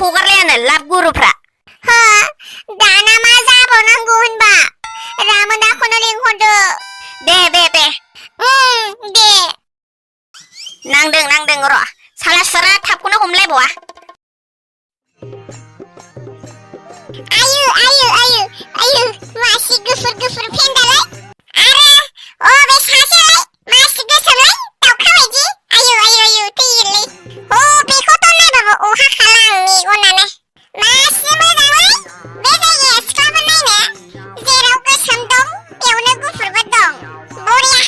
हगारलायानो लाब गुरुफ्रा हो दाना मा जाबावनांगौ होनबा रामोनाखौनो लिंहरदो दे दे नांदों र' साला सोरा थाबखौनो हमलायबावा आयु मासि गुफुर फेन्दालाय आरो बे सासेलाय मासि गोसोमलाय दाउखा बायदि आयु थैयोलै बेखौथ' नायबाबो अहा खाला आं मेगनानो मासि मोजांलै बे जायगाया सिख्लाफोर नायनो जेराव गोसोम दं बेयावनो गुफुरबो दं बरिया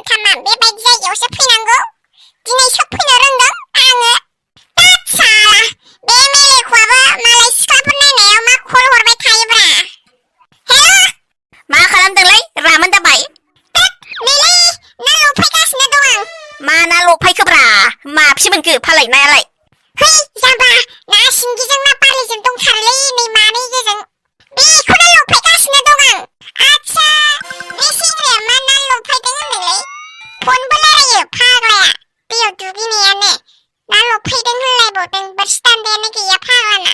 थामाम बेबायदि जायगायावसो फैनांगौ दिनैसो फैनो रोंदों आङो साला बे मेलेखौआबो मालाय सिख्लाफोर नायनायाव मा कल हरबाय थायोब्रा हेल' मा खालामदोंलै रामोन दाबाय नैलै ना लफायगासिनो दं आं मा ना लफायखोब्रा माबेसे मोनखो फालायनायालाय है जाम्बा ना सिंगिजों ना बारलिजों दंथारोलै नै मानै गोजों बेखौनो लफायगासिनो दं आं आच्छा बे सेंग्राया मा ना लफायदों होनदोंलै फनबो रायलायो फाग्लाया दैयाव दुगैनायानो ना लफायदों होनलायबावदों बोरसि दान्दायानो गैया फाग्लाना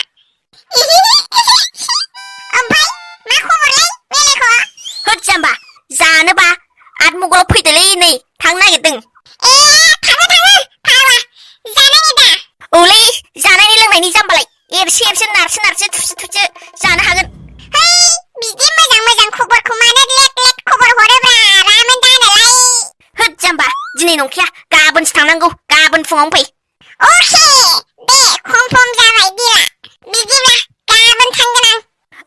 ओमफ्राय मा खबरलै मेलेखौ होद जाम्बा जानोबा आठमुगलाव फैदोलै नै थांनो नागिरदों थाङो फाग्ला जानायनि दा औलै जानायनि लोंनायनि जाम्बालाय एरसे नारसो थुसो जानो हागोन है बिदि मोजां खबरखौ मानो लेट खबर हरोब्रा रामोन दानोलाय होद जाम्बा दिनै नंखाया गाबोनसो थांनांगौ गाबोन फुङावनो फै अके दे कनफार्म जाबाय दिला बिदिब्ला गाबोन थांगोन आं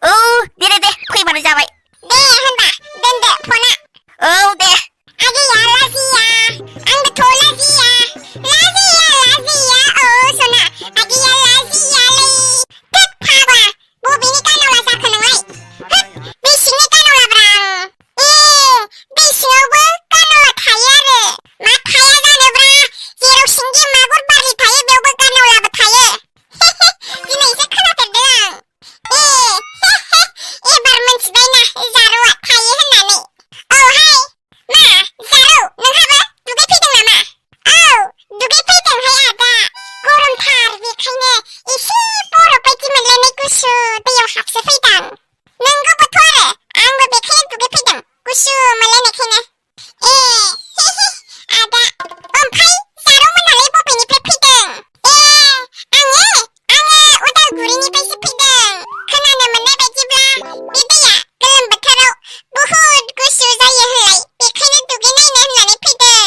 औ दे फैबानो जाबाय दे होनबा दोनदो फना औ दे आगैया लाजिया आंबोथ' लाजिया सना आगैया लाजियालै थोद फाग्ला बबेनि गानावला जाखो नोंलाय दै सिंनि गानावलाब्रा दै सिङावबो गानावला थायो आरो मा थाया जानोब्रा जेराव सिंगि मागुर बारलि थायो बेयावबो गानावलाबो थायो दिनैसो खोनाफेरदों आं एबार मोनथिबायना जारौआ थायो होननानै औहाय मा जारौ नोंहाबो दुगैफैदों नामा औ दुगैफैदोंहाय आदा गरमथार बेखायनो एसे बरफ बायदि मोनलायनाय गुसु दैयाव हाबसो फैदां नोंगौबोथ' आरो आंबो बेखायनो दुगैफैदों गुसु मोनलायनायखायनो आदा ओमफ्राय जारौमोनालाय बबेनिफ्राय फैदों आङो उदालगुरिनिफ्रायसो फैदों खोनानो मोननाय बायदिब्ला बे दैया गोलोम बोथोराव बुहुद गुसु जायो होनलाय बेखायनो दुगैनायनो होननानै फैदों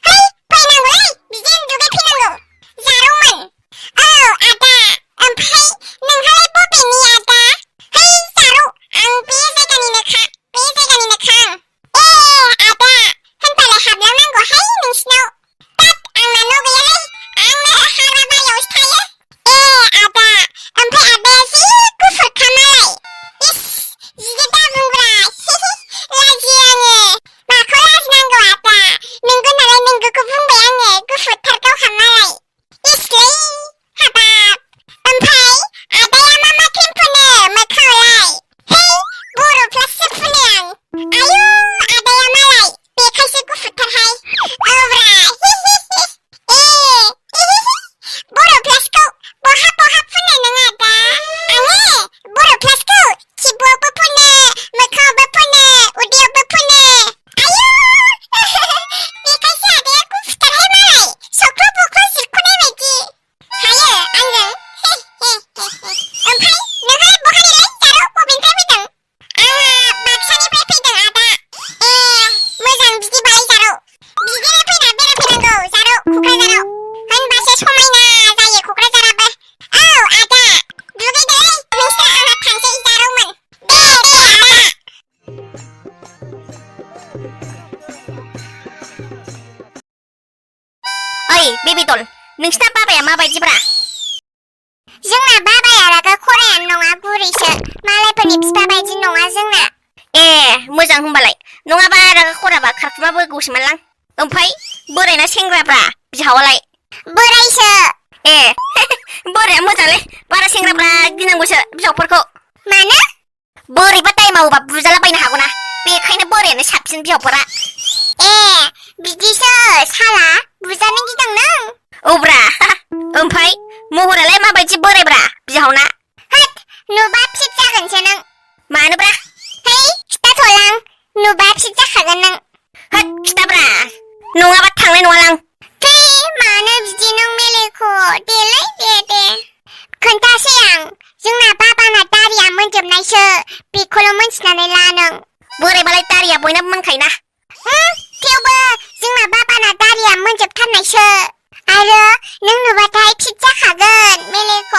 है फैनांगौलै बिदिनो दुगैफैनांगौ जारौमोन औ आदा ओमफ्राय नोंहालाय बबेनि आदा है जारौ आं बे जायगानिनोखा आदा होनबालाय हाबलांनांगौहाय नोंसिनाव तात आंना न' गैयालै आंनो हाग्रा बारियावसो थायो आदा ओमफ्राय आदाया जि गुफुरखा मालाय इस जिदे दाबुंब्रा लाजियो आङो माखौ लाजिनांगौ आदा नोंगौ नालाय नोंगौखौ बुंबाय आङो गुफुरथारखाहा मालाय इसलै हाबाब ओमफ्राय आदाया मा क्रिम फुनो मोखाङावलाय है बर'फ्लासो फुनो आं आयु आदाया मालाय बेखायसो गुफुरथारहाय औब्रा बर'फ्लासखौ बहा फुनो नों आदा आङो बर'फ्लासखौ खिबुआवबो फुनो मोखाङावबो फुनो उदैयावबो फुनो आयु बेखायसो आदाया गुफुरथारहाय मालाय सख्ल' बख्ल' जिरख'नाय बायदि हायो आंजों ओमफ्राय नोंहालाय बहानिलाय जारौ बबेनिफ्राय फैदों आंहा बाक्सानिफ्राय फैदों आदा मोजां बिदिबालाय जारौ बिदिनो फैना बेरायफैनांगौ जारौ क'क्राझाराव होनबासो समायना जायो क'क्राझाराबो औ आदा दुगैदोलै नोंसोर आंहा थांसै जारौमोन दे आदा ओइ बेबिदल नोंसिना बाबाया माबायदिब्रा जोंना बाबाया रागा खरायानो नङा बुरैसो मालायफोरनि बिफा बायदि नङा जोंना मोजां होनबालाय नङाबा रागा खराबा खारखुमाबो गौसोमोनलां ओमफ्राय बोरायना सेंग्राब्रा बिहावालाय बोरायसो बोराया मोजांलै बारा सेंग्राब्रा गिनांगौसो बिहावफोरखौ मानो बोरैबा दाय मावोबा बुजाला बायनो हागौना बेखायनो बोरायानो साबसिन बिहावफोरा बिदिसो साला बुजानो गिदों नों औब्रा ओमफ्राय महरालाय माबायदि नुबा फिट जाखागोन नों होद खिथाब्रा नङाबा थांनाय नङा लां दे मानो बिदि नों मेलेख' देलै दे खोन्थासै आं जोंना बाबाना दारिया मोनजोबनायसो बेखौल' मोनथिनानै ला नों बोरायबालाय दारिया बयनाबो मोनखायोना थेवबो जोंना बाबाना दारिया मोनजोबथारनायसो आरो नों नुबाथाय फिट जाखागोन मेलेख'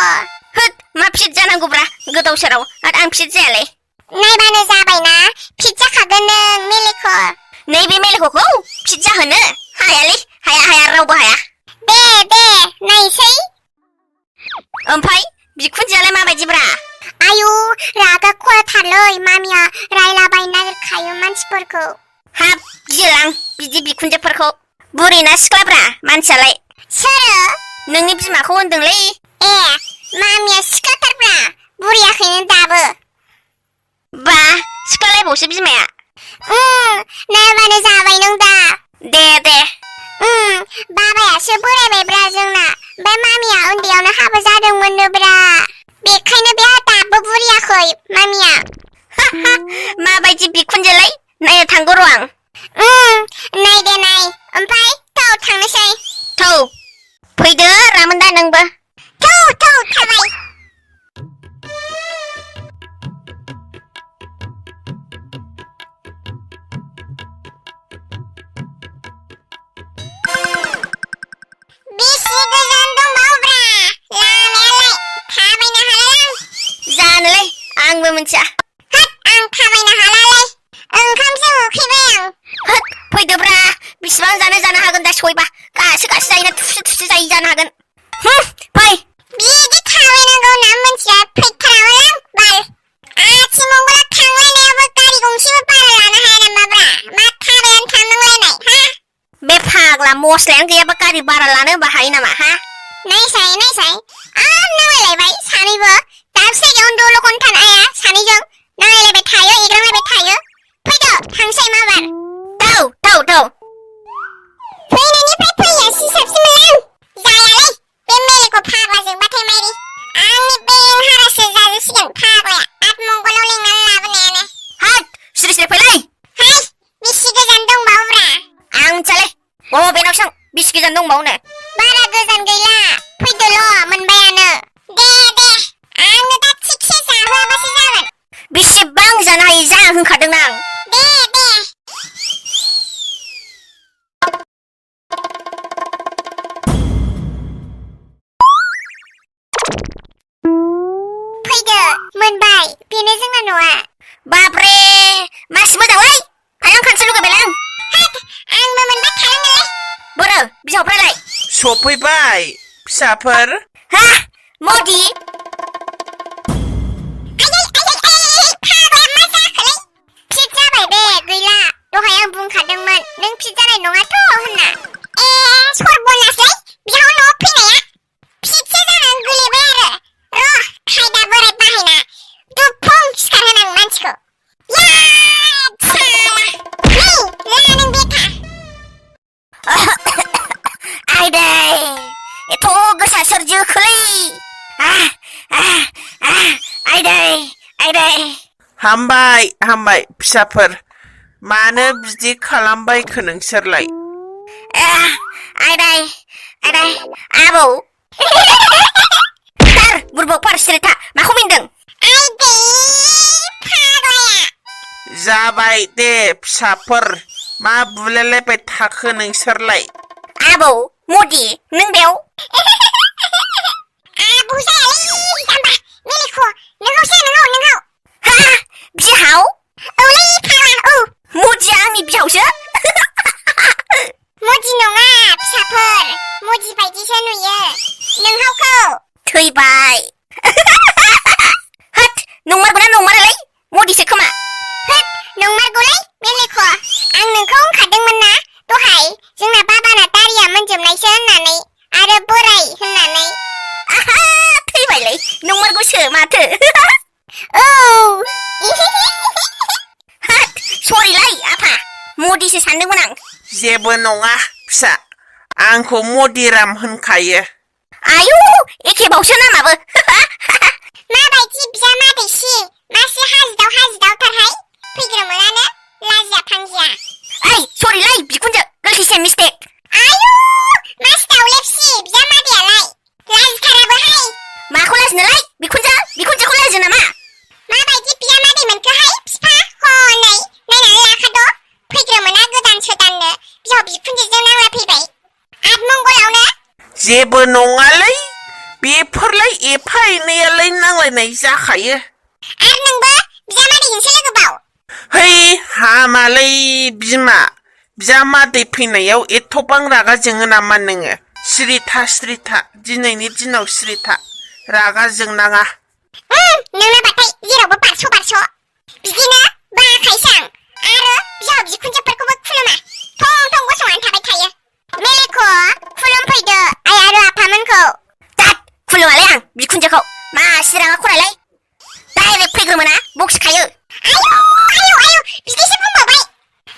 होद मा फिट जानांगौब्रा गोदाव सोराव आरो आं फिट जायालै नायबानो जाबायना फिट जाखागोन नों मेलेख' नैबे मेलेख'खौ फिट जाहोनो हायालै हाया रावबो हाया दे नायसै ओमफ्राय बिखुनजोआलाय माबायदिब्रा आयु रागा खराथारलै मामिया रायलाबायनो नागिरखायो मानसिफोरखौ हाब गियोलां बिदि बिखुनजोफोरखौ बुरैना सिख्लाब्रा मानसियालाय सोरो नोंनि बिमाखौ होनदोंलै ए मामिया सिख्लाथारब्रा बुरियाखैनो दाबो बा सिख्लालायबावसो बिमाया नायबानो जाबाय नों दा दे बाबायासो बोरायबायब्रा जोंना ओमफ्राय मामिया उन्दैयावनो हाबा जादोंमोननोब्रा बेखायनो बेहा दाबो बुरियाखै मामिया माबायदि बिखुनजोलाय नायनो थांगौ र' आं नायदे नाय ओमफ्राय थौ थांनोसै थौ फैदो रामोनदा नोंबो थौ थाबाय बेसे गोजान दंबावोब्रा लामायालाय थाबायनो हालाय जानोलै आंबो मिथिया होद आं थाबायनो हालालै ओंखामसो उखैबाय आं होद फैदोब्रा बिसिबां जानो हागोन दा सहैबा गासो जायोना थुसु जायो जानो हागोन फै बिदि थाबायनांगौ ना मोनथिया फैथारामोन आं बाल आथिमंगलाव थांलायनायाबो गारि गंसेबो भारा लानो हाया नामाब्रा मा थाबायनानै थांनांलायनाय हा बे फाग्ला मस्लायानो गैयाबा गारि भारा लानो होनबा हायो नामा हा नायसाय नांलायलायबाय सानैबो दाबसे जायगायावनो दल'खौनो थानो हाया सानैजों नांलायलायबाय थायो एग्रांलायबाय थायो फैदो थांसै माबार थौ फैनायनिफ्राय फैयासि साबसिन मोनलां जायालै बे मेलेखौ फाग्लाजोंबाथाय माइरि आंनि बें हारासो जाजोबसिगोन फाग्लाया आतमंगलाव लिंनानै लाबोनायानो हाद सिरि फैलाय हाय बेसे गोजान दंबावोब्रा आं मिथियालै बेनाव सों बिसि गोजान दंबावनो बारा गोजान गैला फैदोल' मोनबायानो दे आंनो दा थिगसे जाहोआबासो जागोन बेसेबां जानो हायो जा होनखादों आं दे फैदो मोनबाय बेनो जोंना न'आ बाब्रे मासि मोजांलै आं खानसे लुगैबायलां आंबो मोनबा थानांगोनलै बोरो बिहावफ्रालाय सफैबाय फिसाफोर हा मदि फिट जाबाय बे गैला दहाय आं बुंखादोंमोन नों फिट जानाय नङाथ' होनना सरबनासलै बिहाव न'आव फैनाया फिटसो जानानै गोलैबाय आरो खायदा बोराय बाहायना दुफुं सिखारहोनां मानसिखौ आइदै एथ' गोसा सोर जोखोलै आइदै हामबाय फिसाफोर मानो बिदि खालामबायखो नोंसोरलाय आइदै आबौ बुरबकफोर सिरिथा माखौ मिनदों जाबाय दे फिसाफोर मा बुलायलायबाय थाखो नोंसोरलाय आबौ मदि नों बेयाव आबौ जायालै जाम्बा मेलेख' नोंहाव हा बिहाव औलै फाग्ला मदिया आंनि बिहावसो मदि नङा फिसाफोर मदि बायदिसो नुयो नोंहावखौ थैबाय होद नंमारगौना नंमारालै मदिसो खोमा नंमारगौलै मेलेख' आं नोंखौ होनखादोंमोन ना दहाय जोंना बाबाना दारिया मोनजोबनायसो होननानै आरो बोराय होननानै थैबायलै नंमारगौसो माथो सरिलै आफा मदिसो सानदोंमोन आं जेबो नङा फिसा आंखौ मदिराम होनखायो आयु एखेबावसो नामाबो माबायदि बिजामादैसि मासे हाजिदाव थारहाय फैग्रोमोनानो लाजिया जेबो नङालै बेफोरलाय एफा एनैयालाय नांलायनाय जाखायो आरो नोंबो बिजामादैजोंसो लोगोबाव है हामालै बिमा बिजामादै फैनायाव एथ'बां रागा जोङो नामा नोङो सिरि था दिनैनि दिनाव सिरि था रागा जोंनाङा नोंना बाथाय जेरावबो बारस' बिदिनो बाखायसो आं आरो बिहाव बिखुनजोफोरखौबो खुलुमा थं गसंनानै थाबाय थायो मेलेख' खुलुमफैदो आइ आरो आफामोनखौ दाद खुलुमालै आं बिखुनजोखौ मा सिराङा खरायलाय डाइरेक्ट फैग्रोमोना बखिखायो आयौ बिदिसो बुंबावबाय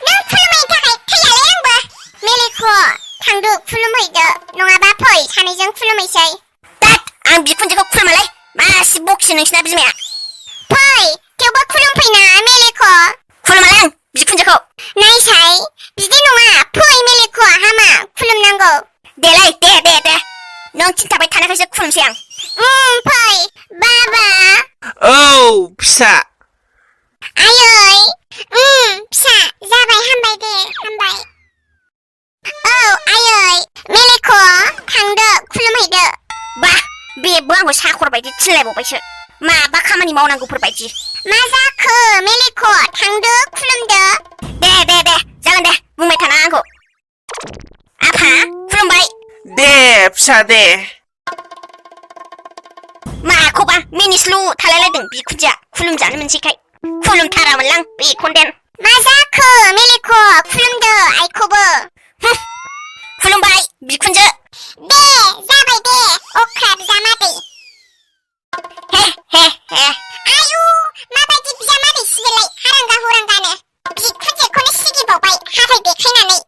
नों खुलुमैनि थाखाय थैयालै आंबो मेलेख' थांदो खुलुमहैदो नङाबा फै सानैजों खुलुमैसै दाद आं बिखुनजोखौ खुलुमालै मासि बखियो नोंसिना बिमाया फै थेवबो खुलुमफैना मेलेख' खुलुमालै आं बिखुनजोखौ नायसाय बिदि नङा फै मेलेख'आ हामा खुलुमनांगौ देलाय दे नों खिन्थाबाय थानायखायसो खुलुमसै आं फै बाबा औ फिसा आयै फिसा जाबाय हामबाय दे हामबाय औ आयै मेलेख' थांदो खुलुमहैदो बा बेबो आंखौ साखर बायदि थिनलायबावबायसो माबा खामानि मावनांगौफोर बायदि मा जाखो मेलेख' थांदो खुलुमदो दे जागोन दे बुंबाय थाना आंखौ आफा खुलुमबाय दे फिसा दे माखौबा मिनिस्लु थालायलायदों बिखुनजोआ खुलुमजानो मोनसैखाय खुलुमथारामोनलां बेखौदेन मा जाखो मेलेख' खुलुमदो आइखौबो खुलुमबाय बिखुनजो दे जाबाय दे अख्रा बिजामादै हे आयु माबायदि बिजामादै सिबिलाय हारांगा हुरांगानो बिखुनजोखौनो सिगिबावबाय हाथाय देखायनानै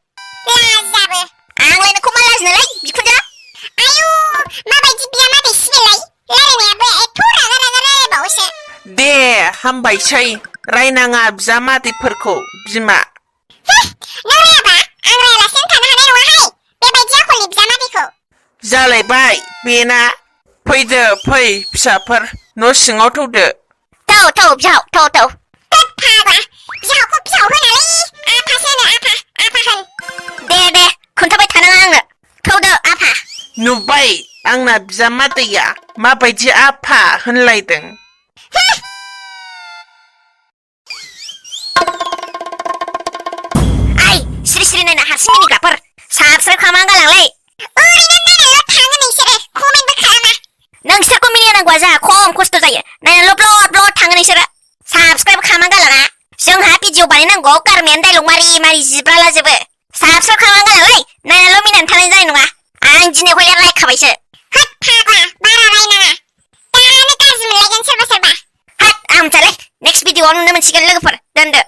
लाजाबो आंलाय नोंखौ मा लाजिनोलाय बिखुनजो आयु माबायदि बिजामादै सिबिलाय रायलायनायाबो एथ' रागा रायलायबावोसो दे हामबायसै रायनाङा बिजामादैफोरखौ बिमा नों रायाबा आं रायालासेनो थानो हानाय नङाहाय बेबायदि आखलनि बिजामादैखौ जालायबाय बेना फैदो फै फिसाफोर न' सिङाव थौदो थौ बिहाव थौ थोद फाग्ला बिहावखौ बिहाव होनालै आफासो होनो आफा होन दे खोन्थाबाय थानाङा आंनो थौदो आफा नुबाय आंना बिजामादैया माबायदि आफा होनलायदों आइ सिरि नायना हारसिं मिनिग्राफोर साबस्क्राइब खालामनानै गालांलै ओरैनो नायनानैल' थाङो नोंसोरो कमेन्टबो खालामा नोंसोरखौ मिनिनांगौआ जोंहा खम खस्थ' जायो नायनानैल' ब्लड थाङो नोंसोरो साबस्क्राइब खालामनानै गालाङा जोंहा भिडिअ बानायनांगौ गारमायानो डायलग मारि जिब्रालाजोबो साबस्क्राइब खालामनानै गालांलै नायनानैल' मिनिनानै थानाय जानाय नङा आं दिनै हले रायखाबायसो होद फाग्ला बारा रायनाङा दानो गाज्रि मोनलायगोन सोरबा होद आं मिथियालै नेक्स्ट भिडिअआव नुनो मोनसिगोन लोगोफोर दोनदो